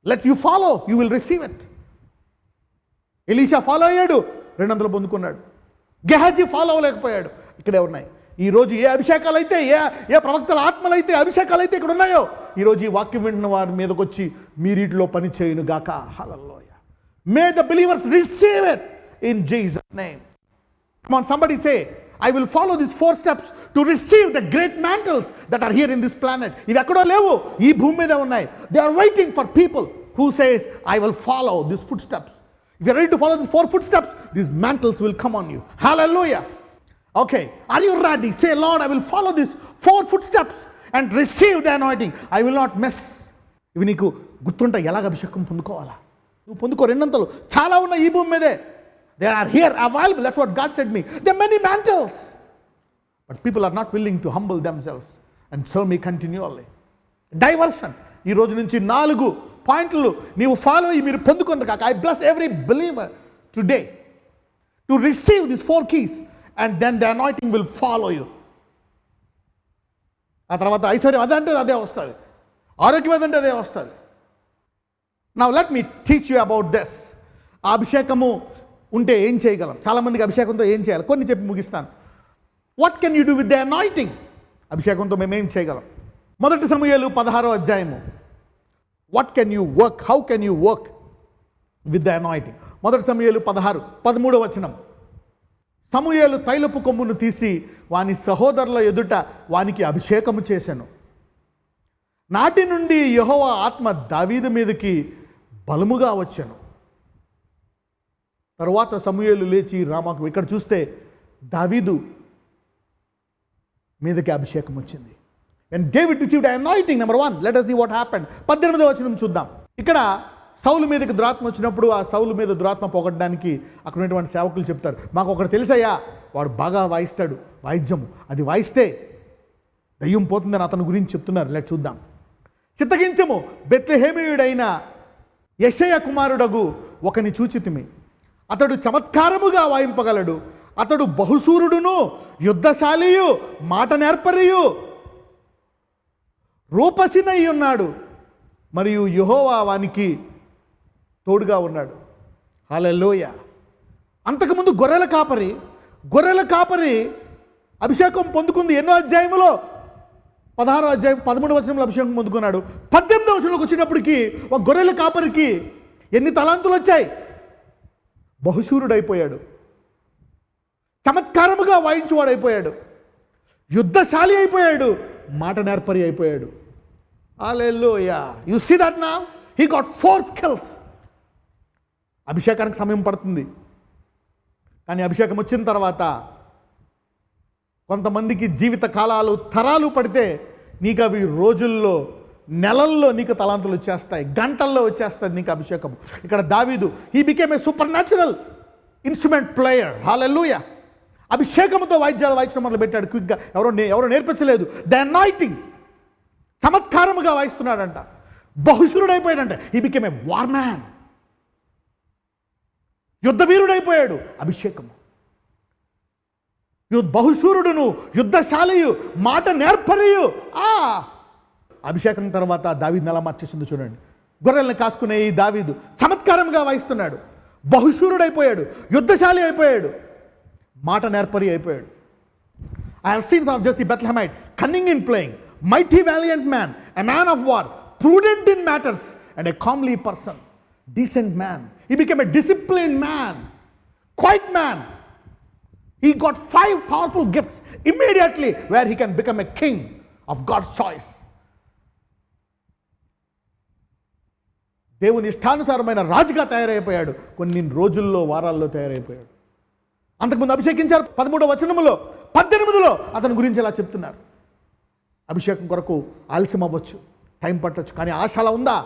let you follow, you will receive it. Elisha follow అయ్యాడు, 200 పొందుకున్నాడు. గెహాజీ ఫాలో అవ్వలేకపోయాడు. ఇక్కడే ఉన్నాయి. ఈరోజు ఏ అభిషేకాలు అయితే, ఏ ప్రవక్తల ఆత్మలు అయితే, అభిషేకాలు అయితే ఇక్కడ ఉన్నాయో, ఈరోజు ఈ వాక్యం వింటున్న వారి మీదకి వచ్చి మీరీటిలో పని చేయును గాక. Hallelujah. May the believers receive it in Jesus name. Come on, somebody say, I will follow these 4 steps to receive the great mantles that are here in this planet. ఇవి ఎక్కడో లేవు, ఈ భూమి మీద ఉన్నాయి. They are waiting for people who says, I will follow these footsteps. If you are ready to follow these 4 footsteps, these mantles will come on you. Hallelujah. Okay, are you ready? Say, Lord, I will follow these 4 footsteps and receive the anointing. I will not miss. ఇవి నీకు గుర్తుంటే ఎలాగ అభిషేకం పొందుకోవాలా? నువ్వు పొందుకో. రెండంతలు చాలా ఉన్నాయి ఈ భూమి మీదే. They are here available. That's what God said to me. There are many mantles, but people are not willing to humble themselves and serve me continually. Diversion. ఈ రోజు నుంచి 4 పాయింట్లు నీవు ఫాలో అయ్యి మీరు పొందుకున్నారు కాక. I bless every believer today to receive these 4 keys, and then the anointing will follow you. ఆ తర్వాత ఐశ్వర్యం అదంటే అదే వస్తుంది, ఆరోగ్యం అదంటే అదే వస్తుంది. Now let me teach you about this. ఆ అభిషేకము ఉంటే ఏం చేయగలం? చాలామందికి అభిషేకంతో ఏం చేయాలి కొన్ని చెప్పి ముగిస్తాను. What can you do with the anointing? అభిషేకంతో మేము ఏం చేయగలం? 1 సమూయేలు 16వ అధ్యాయము. What can you work, how can you work with the anointing? 1 సమూయేలు 16, 13వ వచనం. సమూయేలు తైలపు కొమ్మును తీసి వాని సహోదరుల ఎదుట వానికి అభిషేకము చేశాను. నాటి నుండి యెహోవా ఆత్మ దావీదు మీదకి బలముగా వచ్చాను. తరువాత సమూయేలు లేచి రామాకు. ఇక్కడ చూస్తే దావీదు మీదకి అభిషేకం వచ్చింది. And David received an anointing, number 1. Let us see what happened. 18వ వచనం చూద్దాం. ఇక్కడ సౌలు మీదకి దురాత్మ వచ్చినప్పుడు ఆ సౌలు మీద దురాత్మ పోగొట్టడానికి అక్కడ ఉన్నటువంటి సేవకులు చెప్తారు, మాకు ఒకటి తెలుసయ్యా, వాడు బాగా వాయిస్తాడు వాయిద్యము, అది వాయిస్తే దయ్యం పోతుందని అతని గురించి చెప్తున్నారు. లెట్ చూద్దాం. చిత్తగించము, బెత్లెహేమీయుడైన యెషయా కుమారుడగు ఒకని చూచితిమి. అతడు చమత్కారముగా వాయింపగలడు. అతడు బహుశూరుడును, యుద్ధశాలియు, మాట నేర్పరియు, రూపసినై ఉన్నాడు. మరియు యెహోవా వానికి తోడుగా ఉన్నాడు. హల్లెలూయా. అంతకుముందు గొర్రెల కాపరి అభిషేకం పొందుకుంది ఎన్నో అధ్యాయములో? 16వ అధ్యాయం 13వ వచనంలో అభిషేకం పొందుకున్నాడు. 18వ వచనంలోకి వచ్చినప్పటికీ ఒక గొర్రెల కాపరికి ఎన్ని తలాంతులు వచ్చాయి? బహుశూరుడైపోయాడు, చమత్కారముగా వాయించువాడైపోయాడు, యుద్ధశాలి అయిపోయాడు, మాట నేర్పరి అయిపోయాడు. Hallelujah. You see that now he got 4 skills. అభిషేకానికి సమయం పడుతుంది, కానీ అభిషేకం వచ్చిన తర్వాత కొంతమందికి జీవిత కాలాలు తరాలు పడితే నీకు అవి రోజుల్లో, నెలల్లో నీకు తలాంతులు వచ్చేస్తాయి, గంటల్లో వచ్చేస్తుంది నీకు అభిషేకం. ఇక్కడ దావీదు, he became a super natural instrument player. Hallelujah. అభిషేకంతో వాయిద్యాలు వాయించడం మొదలు పెట్టాడు క్విక్గా. ఎవరో నేర్పించలేదు. ద అనాయింటింగ్, చమత్కారముగా వాయిస్తున్నాడంట, బహుశూరుడైపోయాడంట. He became a war man, యుద్ధ వీరుడైపోయాడు. అభిషేకము. బహుశూరుడును, యుద్ధశాలియు, మాట నేర్పరియు. అభిషేకం తర్వాత దావీదుని ఎలా మార్చేసిందో చూడండి. గొర్రెల్ని కాసుకునే ఈ దావీదు చమత్కారంగా వాయిస్తున్నాడు, బహుశూరుడైపోయాడు, యుద్ధశాలి అయిపోయాడు, మాట నేర్పరి అయిపోయాడు. I have seen of Jesse Bethlehemite, cunning in playing, mighty valiant man, a man of war, prudent in matters, and a comely person, decent man. He became a disciplined man, quiet man. He got 5 powerful gifts immediately where he can become a king of God's choice. దేవుని ఇష్టానుసారమైన రాజుగా తయారైపోయాడు. కొన్ని రోజుల్లో, వారాల్లో తయారైపోయాడు. అంతకుముందు అభిషేకించారు 13వ వచనములో, 18లో అతని గురించి ఇలా చెప్తున్నారు. అభిషేకం కొరకు ఆలస్యం అవ్వచ్చు, టైం పట్టవచ్చు, కానీ ఆశ అలా ఉందా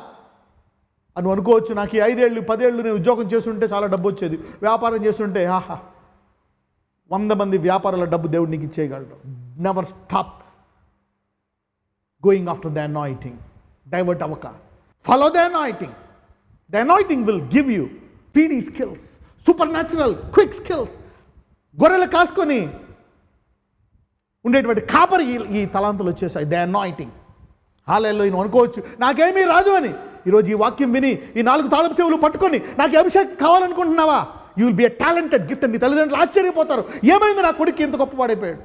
అని అనుకోవచ్చు. నాకు ఈ 5 ఏళ్ళు 10 ఏళ్ళు నేను ఉద్యోగం చేస్తుంటే చాలా డబ్బు వచ్చేది, వ్యాపారం చేస్తుంటే 100 మంది వ్యాపారాల డబ్బు దేవుడు నీకు ఇచ్చేయగలడు. Never stop going after the anointing. Divert అవ్వక, follow the anointing. The anointing will give you speedy skills, super natural quick skills. గొర్రెలు కాసుకొని ఉండేటువంటి కాపరి ఈ తలాంతులు వచ్చేసాయి. The anointing. హల్లెలూయా. నువ్వు అనుకోవచ్చు నాకేమీ రాదు అని. ఈరోజు ఈ వాక్యం విని ఈ 4 తాళపు చెవులు పట్టుకొని నాకు అభిషేకం కావాలనుకుంటున్నావా? You will be a talented gift. అని నీ తల్లిదండ్రులు ఆశ్చర్యపోతారు, ఏమైంది నా కొడుకు ఇంత గొప్పవాడైపోయాడు,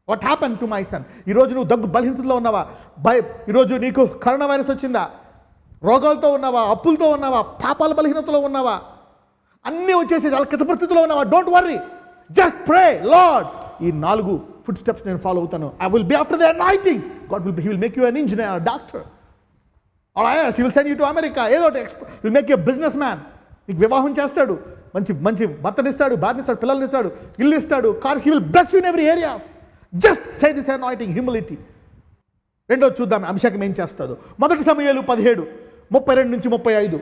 what happen to my son. ఈరోజు నువ్వు దగ్గు బలహీనతలో ఉన్నావా? ఈరోజు నీకు కరోనా వైరస్ వచ్చిందా? రోగాలతో ఉన్నావా? అప్పులతో ఉన్నావా? పాపాల బలహీనతలో ఉన్నావా? అన్నీ వచ్చేసి చాలా కిత పరిస్థితిలో ఉన్నావా? Don't worry, just pray, Lord ఈ 4 ఫుట్ స్టెప్స్ నేను ఫాలో అవుతాను. I will be after the anointing. God he will make you an engineer, doctor, or IAS. He will send you to America. ఏదో will make you business man. నీకు వివాహం చేస్తాడు, మంచి భర్తనిస్తాడు, భార్యనిస్తాడు, పిల్లల్నిస్తాడు, ఇల్లు ఇస్తాడు, cars. He will bless you in every areas. Just say this anointing, humility. రెండోది చూద్దాం అభిషేకం ఏం చేస్తాదో. 1 సమూయేలు 17:32-35.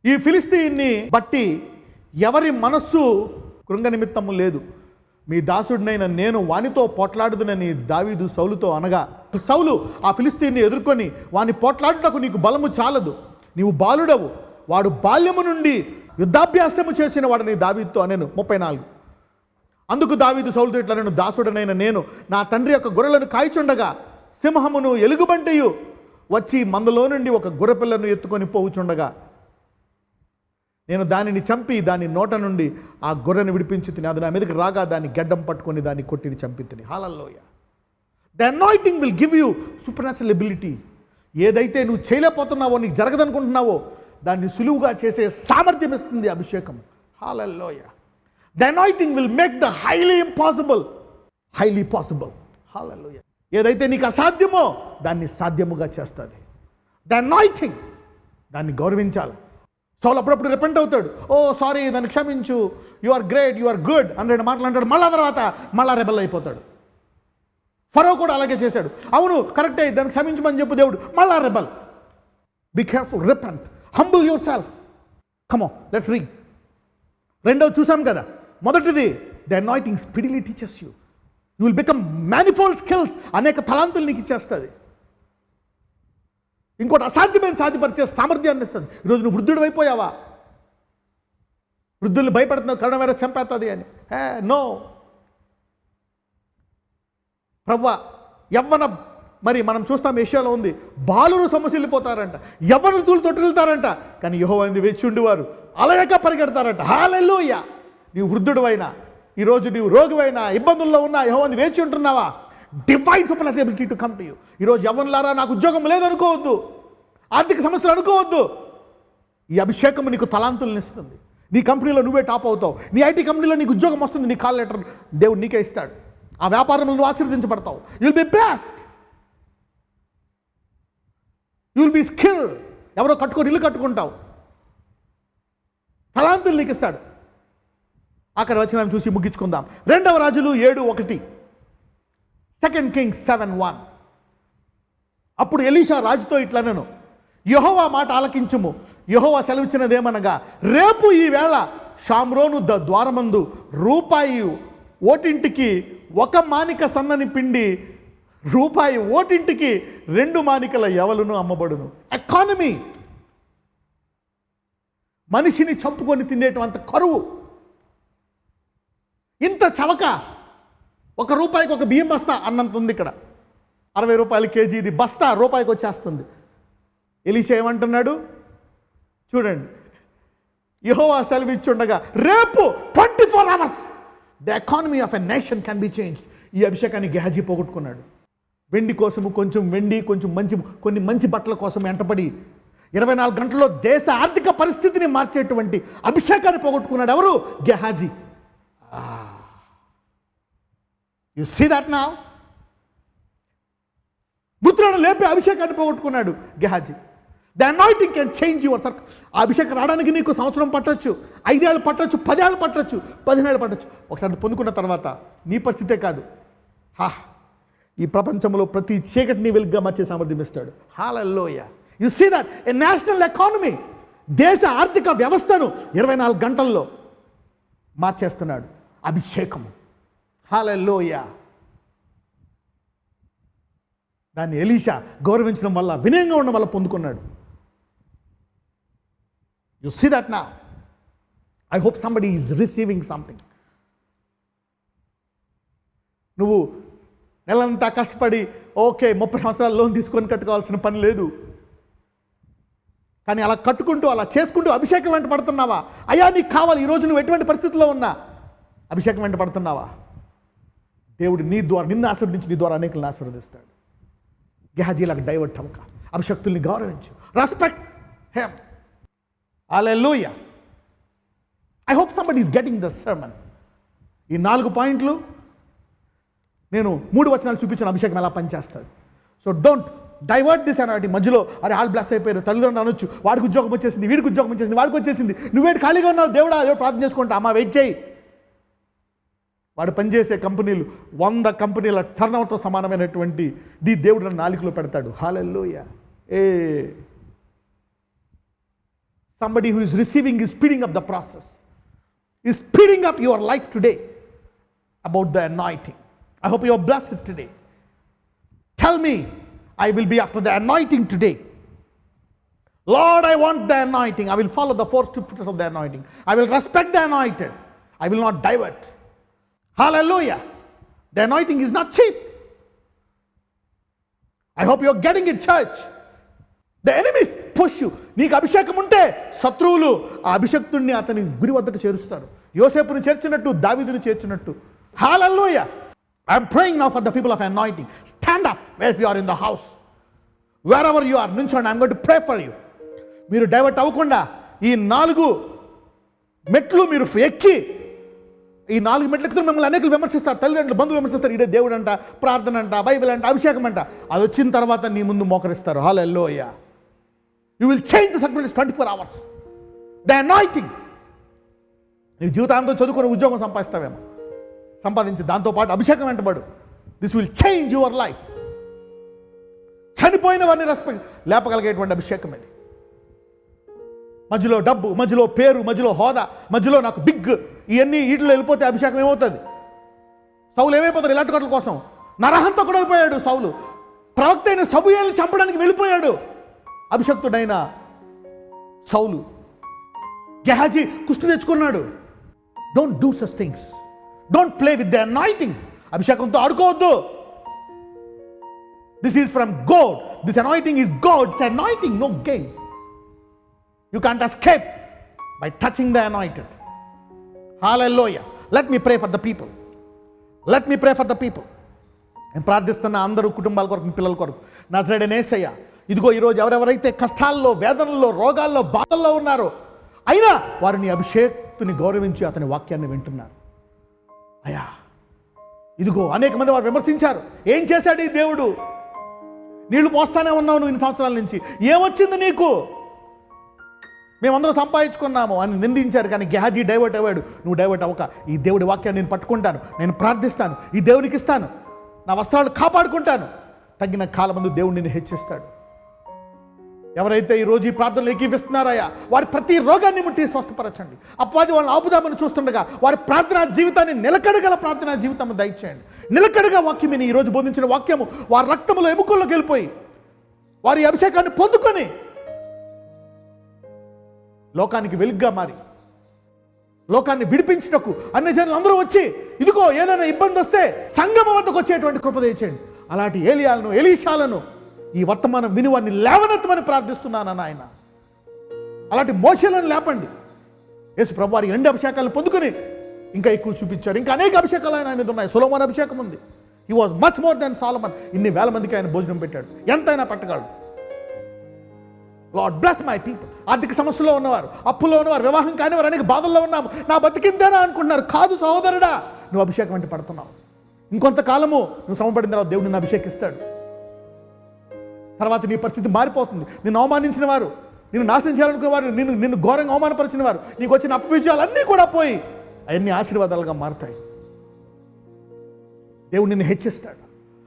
ఈ ఫిలిస్తీన్ని బట్టి ఎవరి మనస్సు కృంగ నిమిత్తము లేదు, మీ దాసుడినైన నేను వానితో పోట్లాడుదునని దావీదు సౌలుతో అనగా, సౌలు ఆ ఫిలిస్తీన్ని ఎదుర్కొని వాని పోట్లాడుటకు నీకు బలము చాలదు, నీవు బాలుడవు, వాడు బాల్యము నుండి యుద్ధాభ్యాసము చేసిన వాడని దావీదుతో అనెను. 34. అందుకు దావీదు సౌలుతో ఇట్లా, నేను దాసుడనైన నేను నా తండ్రి యొక్క గొర్రెలను కాయిచుండగా సింహమును ఎలుగుబంటియు వచ్చి మందలో నుండి ఒక గొర్రెపిల్లను ఎత్తుకొని పోవుచుండగా నేను దానిని చంపి దాని నోట నుండి ఆ గొర్రెను విడిపించి తిని, అది నా మీదకి రాగా దాన్ని గడ్డం పట్టుకొని దాన్ని కొట్టి చంపి తిని. Hallelujah. The anointing will give you super natural ability. ఏదైతే నువ్వు చేయలేకపోతున్నావో, నీకు జరగదనుకుంటున్నావో దాన్ని సులువుగా చేసే సామర్థ్యం ఇస్తుంది అభిషేకం. Hallelujah. The anointing will make the highly impossible highly possible. Hallelujah. ఏదైతే నీకు అసాధ్యమో దాన్ని సాధ్యముగా చేస్తుంది. ద అనాయింటింగ్, దాన్ని గౌరవించాలి. సౌలు అప్పుడప్పుడు రిపెంట్ అవుతాడు, ఓ సారీ, దాన్ని క్షమించు, you are great, you are good అని మాట్లాడతాడు. మళ్ళా తర్వాత మళ్ళా రెబల్ అయిపోతాడు. ఫరో కూడా అలాగే చేశాడు. అవును కరెక్టే, దాన్ని క్షమించమని చెప్పు దేవుడు, మళ్ళా rebel. Be careful, repent, humble your self. Come on, let's read. రెండోది చూసాం కదా. మొదటిది, the anointing speedily teachers you. You will become manifold skills. అనేక తలాంతులు నీకు ఇచ్చేస్తుంది. ఇంకోటి, అసాధ్యమైన సాధ్యపరిచే సామర్థ్యాన్ని ఇస్తుంది. ఈరోజు నువ్వు వృద్ధుడు అయిపోయావా? వృద్ధుల్ని భయపడుతున్నావు కరోనా వైరస్ చంపేస్తుంది అని. నో ప్రభువా. యవ్వన, మరి మనం చూస్తాం ఏషియాలో ఉంది, బాలురు సమస్యలిపోతారంట, యవ్వనులు తూలు తొట్టిల్తారంట, కానీ యెహోవా యందు వేచి ఉండేవారు అలయక పరిగెడతారంట. హల్లెలూయా. నీవు వృద్ధుడు అయినా, ఈరోజు నీవు రోగివైనా, ఇబ్బందుల్లో ఉన్నా, యెహోవా యందు వేచి ఉంటున్నావా? Divine super ability to come to you. ఈరోజు యవ్వనులారా, నాకు ఉద్యోగం లేదు అనుకోవద్దు, ఆర్థిక సమస్యలు అనుకోవద్దు. ఈ అభిషేకం నీకు తలాంతులను ఇస్తుంది. నీ కంపెనీలో నువ్వే టాప్ అవుతావు. నీ ఐటీ కంపెనీలో నీకు ఉద్యోగం వస్తుంది. నీ కాల్ లెటర్ దేవుడు నీకే ఇస్తాడు. ఆ వ్యాపారంలో నువ్వు ఆశీర్వదించబడతావు. You will be blessed. You will be skill. ఎవరో కట్టుకొని ఇల్లు కట్టుకుంటావు. తలాంతులు నీకు ఇస్తాడు. ఆఖరి వచనం చూసి ముగించుకుందాం. 2వ రాజులు 7:1. 2 Kings 7:1. అప్పుడు ఎలీషా రాజుతో ఇట్లనెను, యెహోవా మాట ఆలకించుము. యెహోవా సెలవిచ్చినదేమనగా, రేపు ఈ వేళ షామ్రోను ద్వారమందు రూపాయి ఓటింటికి 1 మానిక సన్నని పిండి, రూపాయి ఓటింటికి 2 మానికల యవలును అమ్మబడును. ఎకానమీ, మనిషిని చంపుకొని తినేటువంటి కరువు, ఇంత చవక. 1 రూపాయికి ఒక బియ్యం బస్తా అన్నంత ఉంది ఇక్కడ. 60 రూపాయల కేజీ ఇది బస్తా రూపాయికి వచ్చేస్తుంది. ఎలీషా ఏమంటున్నాడు చూడండి, యెహోవా సెలవిచ్చుండగా రేపు 24 hours the economy of a nation can be changed. ఈ అభిషేకాన్ని గెహజీ పోగొట్టుకున్నాడు. వెండి కోసము కొంచెం వెండి, కొంచెం కొన్ని మంచి బట్టల కోసం వెంటపడి 24 గంటల్లో దేశ ఆర్థిక పరిస్థితిని మార్చేటువంటి అభిషేకాన్ని పోగొట్టుకున్నాడు. ఎవరు? గెహాజీ. You see that now. మృతులను లేపే అభిషేకాన్ని పోగొట్టుకున్నాడు గెహాజీ. The anointing can change your circle. ఆ అభిషేకం రావడానికి నీకు సంవత్సరం పట్టొచ్చు, 5 ఏళ్ళు పట్టొచ్చు, 10 ఏళ్ళు పట్టొచ్చు, 15 ఏళ్ళు పట్టొచ్చు. ఒకసారి పొందుకున్న తర్వాత నీ పరిస్థితే కాదు, ఈ ప్రపంచంలో ప్రతి చీకటిని వెలుగుగా మార్చే సామర్థ్యం ఇస్తాడు. Hallelujah. You see that a national economy, దేశ ఆర్థిక వ్యవస్థను 24 గంటల్లో మార్చేస్తున్నాడు అభిషేకము. హల్లెలూయా. దాన్ని ఎలీషా గౌరవించడం వల్ల, వినయంగా ఉండడం వల్ల పొందుకున్నాడు. You see that now. I hope somebody is receiving something. నువ్వు నెలంతా కష్టపడి 30 సంవత్సరాల లోన్ తీసుకొని కట్టుకోవాల్సిన పని లేదు. కానీ అలా కట్టుకుంటూ, అలా చేసుకుంటూ అభిషేకం వెంట పడుతున్నావా? అయ్యా నీకు కావాలి, ఈరోజు నువ్వు ఎటువంటి పరిస్థితిలో ఉన్నా అభిషేకం వెంట పడుతున్నావా? దేవుడు నీ ద్వారా, నిన్ను ఆశీర్వదించి నీ ద్వారా అనేకులను ఆశీర్వదిస్తాడు. గెహాజీలకు డైవర్ట్ అవ్వక, అభిషక్తుల్ని గౌరవించు. Respect him. Hallelujah. I hope somebody is getting the sermon. ఈ 4 పాయింట్లు నేను 3 వచనాలు చూపించిన అభిషేకం ఎలా పనిచేస్తుంది. So don't divert this anointing. మధ్యలో అరే ఆల్ బ్లెస్ అయిపోయారు, తల్లిదండ్రులు అనొచ్చు, వాడికి ఉద్యోగం వచ్చేసింది, వీడికి ఉద్యోగం వచ్చేసింది, వాడికి వచ్చేసింది, నువ్వేంటి ఖాళీగా ఉన్నావు, దేవుడా ప్రార్థన చేసుకుంటా, అమ్మా వెయిట్ చేయి. వాడు పనిచేసే కంపెనీలు 100 కంపెనీల టర్నోవర్తో సమానమైనటువంటి దేవుడు నన్ను నాలుకలో పెడతాడు. హల్లెలూయా. Somebody who is receiving is speeding up the process, is speeding up your life today about the anointing. I hope you are blessed today. Tell me, I will be after the anointing today. Lord, I want the anointing. I will follow the 4 scriptures of the anointing. I will respect the anointed. I will not divert. Hallelujah. The anointing is not cheap. I hope you are getting it, church. The enemies push you. నీకు అభిషేకం ఉంటే శత్రువులు ఆ అభిషక్తుడిని అతని గురి వద్దకు చేరుస్తారు. యోసేపుని చేర్చినట్టు, దావీదుని చేర్చినట్టు. Hallelujah. I am praying now for the people of anointing. Stand up where you are in the house. Wherever you are, నించోండి. I am going to pray for you. మీరు డైవర్ట్ అవ్వకుండా ఈ 4 మెట్లు మీరు ఎక్కి, ఈ 4 మెట్లు ఎక్కుతున్న మిమ్మల్ని అనేకలు విమర్శిస్తారు, తల్లిదండ్రులు, బంధువులు విమర్శిస్తారు. ఇదే దేవుడు అంట, ప్రార్థన అంట, బైబిల్ అంట, అభిషేకం అంట. అది వచ్చిన తర్వాత నీ ముందు మోకరిస్తారు. Hallelujah. You will change the circles 24 hours. The anointing. నీ జీవితాంతం చదువుకుని ఉద్యోగం సంపాదిస్తావేమో, సంపాదించి దాంతోపాటు అభిషేకం వెంటబడు. This will change your life. చనిపోయిన వారిని రెస్పెక్ట్ లేపగలిగేటువంటి అభిషేకం ఇది. మధ్యలో డబ్బు, మధ్యలో పేరు, మధ్యలో హోదా, మధ్యలో నాకు బిగ్, ఇవన్నీ వీటిలో వెళ్ళిపోతే అభిషేకం ఏమవుతుంది? సౌలు ఏమైపోతాడు ఇలాంటి కట్ల కోసం? నరహంతకుడు అయిపోయాడు సౌలు. ప్రవక్త అయిన సమూయేలుని చంపడానికి వెళ్ళిపోయాడు అభిషక్తుడైన సౌలు. గెహాజీ కుష్టి తెచ్చుకున్నాడు. Don't do such things. Don't play with the anointing. అభిషేకంతో ఆడుకోవద్దు. This is from God. This anointing is God's anointing. No games. You can't escape by touching the anointed. Hallelujah. Let me pray for the people. Let me pray for the people. నేను ప్రార్థిస్తున్న అందరూ కుటుంబాల కొరకు, మీ పిల్లల కొరకు. నజరేయుడైన యేసయ్య, ఇదిగో ఈరోజు ఎవరెవరైతే కష్టాల్లో, వేదనల్లో, రోగాల్లో, బాధల్లో ఉన్నారో, అయినా వారిని అభిషేక్తుని గౌరవించి అతని వాక్యాన్ని వింటున్నారు. అయ్యా, ఇదిగో అనేక మంది వారు విమర్శించారు. ఏం చేశాడు ఈ దేవుడు? నీళ్లు పోస్తానే ఉన్నావు నువ్వు ఇన్ని సంవత్సరాల నుంచి, ఏమొచ్చింది నీకు? మేమందరం సంపాదించుకున్నాము అని నిందించారు. కానీ గెహాజీ డైవర్ట్ అవ్వాడు. నువ్వు డైవర్ట్ అవ్వక, ఈ దేవుడి వాక్యాన్ని నేను పట్టుకుంటాను, నేను ప్రార్థిస్తాను, ఈ దేవునికి ఇస్తాను. నా వస్త్రాలు కాపాడుకుంటాను. తగిన కాలమందు దేవుడు నిన్ను హెచ్చిస్తాడు. ఎవరైతే ఈరోజు ఈ ప్రార్థనలు ఏకీవిస్తున్నారయ్యా, వారి ప్రతి రోగాన్ని ముట్టి స్వస్థపరచండి. అపవాది వాళ్ళని ఆపుదామని చూస్తుండగా వారి ప్రార్థనా జీవితాన్ని నిలకడగల ప్రార్థనా జీవితం దయచేయండి. నిలకడగా వాక్యం విని ఈరోజు బోధించిన వాక్యము వారి రక్తంలో ఎముకల్లోకి వెళ్ళిపోయి వారి అభిషేకాన్ని పొందుకొని లోకానికి వెలుగ్గా మారి లోకాన్ని విడిపించినకు అన్ని జనులు అందరూ వచ్చి ఇదిగో ఏదైనా ఇబ్బంది వస్తే సంగమం వద్దకు వచ్చేటువంటి కృప దయచేయండి. అలాంటి ఏలియాలను, ఎలీషాలను ఈ వర్తమానం విని వారిని లేవనెత్తమని ప్రార్థిస్తున్నాను నాయన. అలాంటి మోషేలను లేపండి. యేసు ప్రభు వారి 2 అభిషేకాలను పొందుకొని ఇంకా ఎక్కువ చూపించాడు. ఇంకా అనేక అభిషేకాలు ఆయన మీద ఉన్నాయి. సొలొమోను అభిషేకం ఉంది. He was much more than Solomon. ఇన్ని వేల మందికి ఆయన భోజనం పెట్టాడు. ఎంతైనా పెట్టగలడు. Lord bless my people. ఆర్థిక సమస్యలో ఉన్నవారు, అప్పులో ఉన్నవారు, వివాహం కానివారు, అనేక బాధల్లో ఉన్నాము. నా బతికిందేనా అనుకుంటున్నారు. కాదు సహోదరుడా, నువ్వు అభిషేకం వెంట పడుతున్నావు. ఇంకొంతకాలము నువ్వు శ్రమపడిన తర్వాత దేవుడు నిన్ను అభిషేకిస్తాడు. తర్వాత నీ పరిస్థితి మారిపోతుంది. నిన్ను అవమానించిన వారు, నిన్ను నాశనం చేయాలనుకునే వారు, నిన్ను ఘోరంగా అవమానపరిచిన వారు, నీకు వచ్చిన అపవిజయాలన్నీ కూడా పోయి అవన్నీ ఆశీర్వాదాలుగా మారుతాయి. దేవుడు నిన్ను హెచ్చిస్తాడు.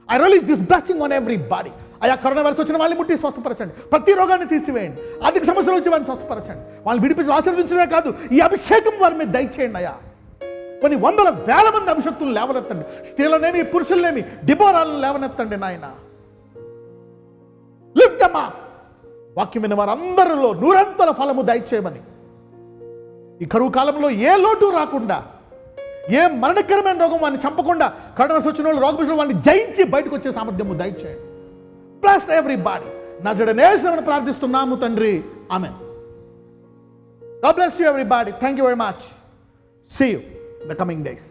I release this blessing on every body. అయా కరోనా వైరస్ వచ్చిన వాళ్ళని ముట్టి స్వస్థపరచండి. ప్రతి రోగాన్ని తీసివేయండి. ఆర్థిక సమస్యలు వచ్చి వారిని స్వస్థపరచండి. వాళ్ళని విడిపించి ఆశీర్వదించడమే కాదు, ఈ అభిషేకం వారి మీద దయచేయండి అయ్యా. కొన్ని వందల వేల మంది అభిషక్తులు లేవనెత్తండి. స్త్రీలనేమి, పురుషులనేమి, డిబోరాలను లేవనెత్తండి నాయన. Lift them up. వాక్యం విన్న వారందరిలో 100 ఫలము దయచేయమని, ఈ కరువు కాలంలో ఏ లోటు రాకుండా, ఏ మరణకరమైన రోగం వాడిని చంపకుండా, కరోనా వచ్చిన వాళ్ళు రోగ వాడిని జయించి బయటకు వచ్చే సామర్థ్యము దయచేయండి. ప్లస్ ఎవ్రీబాడీ నజరేయుడైన యేసుని ప్రార్థిస్తున్నాము తండ్రి. ఆమేన్. God bless you everybody. Thank you very much. See you in the coming days.